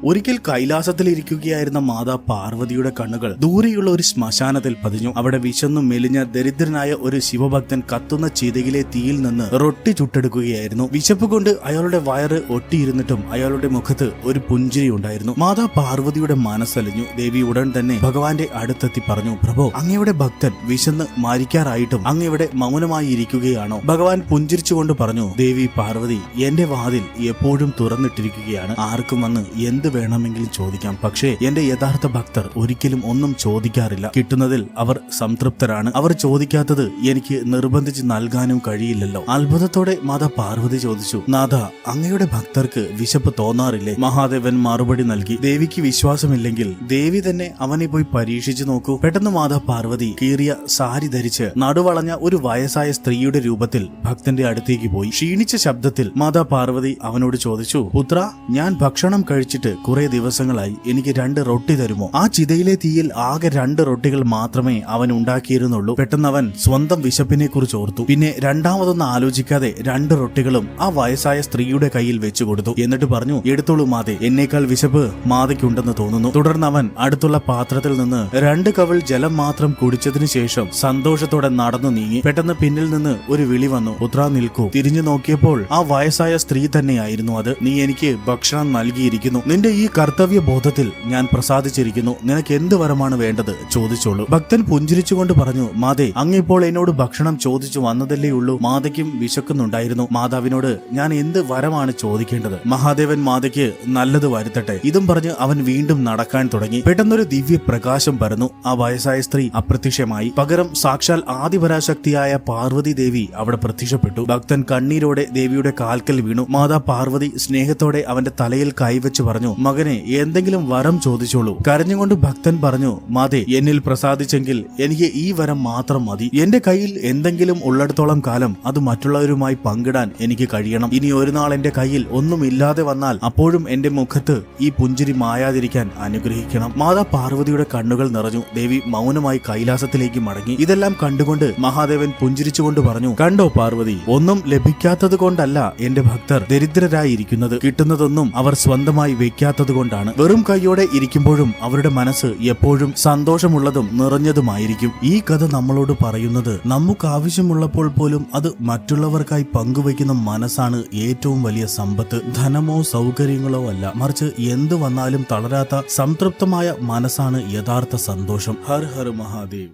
ഒരിക്കൽ കൈലാസത്തിലിരിക്കുകയായിരുന്ന മാതാ പാർവതിയുടെ കണ്ണുകൾ ദൂരെയുള്ള ഒരു ശ്മശാനത്തിൽ പതിഞ്ഞു. അവിടെ വിശന്നു മെലിഞ്ഞ ദരിദ്രനായ ഒരു ശിവഭക്തൻ കത്തുന്ന ചിതയിലെ തീയിൽ നിന്ന് റൊട്ടി ചുട്ടെടുക്കുകയായിരുന്നു. വിശപ്പ് കൊണ്ട് അയാളുടെ വയറ് ഒട്ടിയിരുന്നിട്ടും അയാളുടെ മുഖത്ത് ഒരു പുഞ്ചിരി ഉണ്ടായിരുന്നു. മാതാ പാർവതിയുടെ മനസ്സലിഞ്ഞു. ദേവി ഉടൻ തന്നെ ഭഗവാന്റെ അടുത്തെത്തി പറഞ്ഞു, പ്രഭോ, അങ്ങയുടെ ഭക്തൻ വിശന്ന് മരിക്കാറായിട്ടും അങ്ങയുടെ മൗനമായി ഇരിക്കുകയാണോ? ഭഗവാൻ പുഞ്ചിരിച്ചുകൊണ്ട് പറഞ്ഞു, ദേവി പാർവതി, എന്റെ വാതിൽ എപ്പോഴും തുറന്നിട്ടിരിക്കുകയാണ്. ആർക്കും വന്ന് എന്ത് വേണമെങ്കിലും ചോദിക്കാം. പക്ഷേ എന്റെ യഥാർത്ഥ ഭക്തർ ഒരിക്കലും ഒന്നും ചോദിക്കാറില്ല. കിട്ടുന്നതിൽ അവർ സംതൃപ്തരാണ്. അവർ ചോദിക്കാത്തത് എനിക്ക് നിർബന്ധിച്ച് നൽകാനും കഴിയില്ലല്ലോ. അത്ഭുതത്തോടെ മാതാ പാർവതി ചോദിച്ചു, നാഥ, അങ്ങയുടെ ഭക്തർക്ക് വിശപ്പ് തോന്നാറില്ലേ? മഹാദേവൻ മറുപടി നൽകി, ദേവിക്ക് വിശ്വാസമില്ലെങ്കിൽ ദേവി തന്നെ അവനെ പോയി പരീക്ഷിച്ചു നോക്കൂ. പെട്ടെന്ന് മാതാ പാർവതി കീറിയ സാരി ധരിച്ച് നടുവളഞ്ഞ ഒരു വയസ്സായ സ്ത്രീയുടെ രൂപത്തിൽ ഭക്തന്റെ അടുത്തേക്ക് പോയി. ക്ഷീണിച്ച ശബ്ദത്തിൽ മാതാ പാർവതി അവനോട് ചോദിച്ചു, പുത്ര, ഞാൻ ഭക്ഷണം കഴിച്ചിട്ട് കുറെ ദിവസങ്ങളായി, എനിക്ക് 2 റൊട്ടി തരുമോ? ആ ചിതയിലെ തീയിൽ ആകെ 2 റൊട്ടികൾ മാത്രമേ അവൻ ഉണ്ടാക്കിയിരുന്നുള്ളൂ. പെട്ടെന്ന് അവൻ സ്വന്തം വിശപ്പിനെ കുറിച്ച് ഓർത്തു. പിന്നെ രണ്ടാമതൊന്നും ആലോചിക്കാതെ 2 റൊട്ടികളും ആ വയസ്സായ സ്ത്രീയുടെ കയ്യിൽ വെച്ചു കൊടുത്തു. എന്നിട്ട് പറഞ്ഞു, എടുത്തോളൂ മാതേ, എന്നേക്കാൾ വിശപ്പ് മാതയ്ക്കുണ്ടെന്ന് തോന്നുന്നു. തുടർന്ന് അവൻ അടുത്തുള്ള പാത്രത്തിൽ നിന്ന് 2 കവിൾ ജലം മാത്രം കുടിച്ചതിനു ശേഷം സന്തോഷത്തോടെ നടന്നു നീങ്ങി. പെട്ടെന്ന് പിന്നിൽ നിന്ന് ഒരു വിളി വന്നു, പുത്ര, നിൽക്കൂ. തിരിഞ്ഞു നോക്കിയപ്പോൾ ആ വയസ്സായ സ്ത്രീ തന്നെയായിരുന്നു അത്. നീ എനിക്ക് ഭക്ഷണം നൽകിയിരിക്കുന്നു. നിന്റെ ഈ കർത്തവ്യ ബോധത്തിൽ ഞാൻ പ്രസാദിച്ചിരിക്കുന്നു. നിനക്ക് എന്ത് വരമാണ് വേണ്ടത്? ചോദിച്ചോളൂ. ഭക്തൻ പുഞ്ചിരിച്ചുകൊണ്ട് പറഞ്ഞു, മാതേ, അങ്ങിപ്പോൾ എന്നോട് ഭക്ഷണം ചോദിച്ചു വന്നതല്ലേ ഉള്ളൂ. മാതയ്ക്കും വിശക്കുന്നുണ്ടായിരുന്നു. മാതാവിനോട് ഞാൻ എന്ത് വരമാണ് ചോദിക്കേണ്ടത്? മഹാദേവൻ മാതയ്ക്ക് നല്ലത് വരുത്തട്ടെ. ഇതും പറഞ്ഞ് അവൻ വീണ്ടും നടക്കാൻ തുടങ്ങി. പെട്ടെന്നൊരു ദിവ്യ പ്രകാശം പരന്നു. ആ വയസ്സായ സ്ത്രീ അപ്രത്യക്ഷമായി. പകരം സാക്ഷാൽ ആദിപരാശക്തിയായ പാർവതി ദേവി അവിടെ പ്രത്യക്ഷപ്പെട്ടു. ഭക്തൻ കണ്ണീരോടെ ദേവിയുടെ കാൽക്കൽ വീണു. മാതാ പാർവതി സ്നേഹത്തോടെ അവന്റെ തലയിൽ കൈവച്ച് പറഞ്ഞു, മകനെ, എന്തെങ്കിലും വരം ചോദിച്ചോളൂ. കരഞ്ഞുകൊണ്ട് ഭക്തൻ പറഞ്ഞു, മാതേ, എന്നിൽ പ്രസാദിച്ചെങ്കിൽ എനിക്ക് ഈ വരം മാത്രം മതി. എന്റെ കയ്യിൽ എന്തെങ്കിലും ഉള്ളിടത്തോളം കാലം അത് മറ്റുള്ളവരുമായി പങ്കിടാൻ എനിക്ക് കഴിയണം. ഇനി ഒരു നാൾ എന്റെ കയ്യിൽ ഒന്നുമില്ലാതെ വന്നാൽ അപ്പോഴും എന്റെ മുഖത്ത് ഈ പുഞ്ചിരി മായാതിരിക്കാൻ അനുഗ്രഹിക്കണം. മാതാ പാർവതിയുടെ കണ്ണുകൾ നിറഞ്ഞു. ദേവി മൗനമായി കൈലാസത്തിലേക്ക് മടങ്ങി. ഇതെല്ലാം കണ്ടുകൊണ്ട് മഹാദേവൻ പുഞ്ചിരിച്ചുകൊണ്ട് പറഞ്ഞു, കണ്ടോ പാർവതി, ഒന്നും ലഭിക്കാത്തത് കൊണ്ടല്ല എന്റെ ഭക്തർ ദരിദ്രരായിരിക്കുന്നത്. കിട്ടുന്നതൊന്നും അവർ സ്വന്തമായി വെക്കാത്തത് കൊണ്ടാണ്. വെറും കൈയോടെ ഇരിക്കുമ്പോഴും അവരുടെ മനസ്സ് എപ്പോഴും സന്തോഷമുള്ളതും നിറഞ്ഞതുമായിരിക്കും. ഈ കഥ നമ്മളോട് പറയുന്നത്, നമുക്ക് ആവശ്യമുള്ളപ്പോൾ പോലും അത് മറ്റുള്ളവർക്കായി പങ്കുവയ്ക്കുന്ന മനസ്സാണ് ഏറ്റവും വലിയ സമ്പത്ത്. ധനമോ സൗകര്യങ്ങളോ അല്ല, മറിച്ച് എന്ത് വന്നാലും തളരാത്ത സംതൃപ്തമായ മനസ്സാണ് യഥാർത്ഥ സന്തോഷം. ഹർ ഹർ മഹാദേവ്.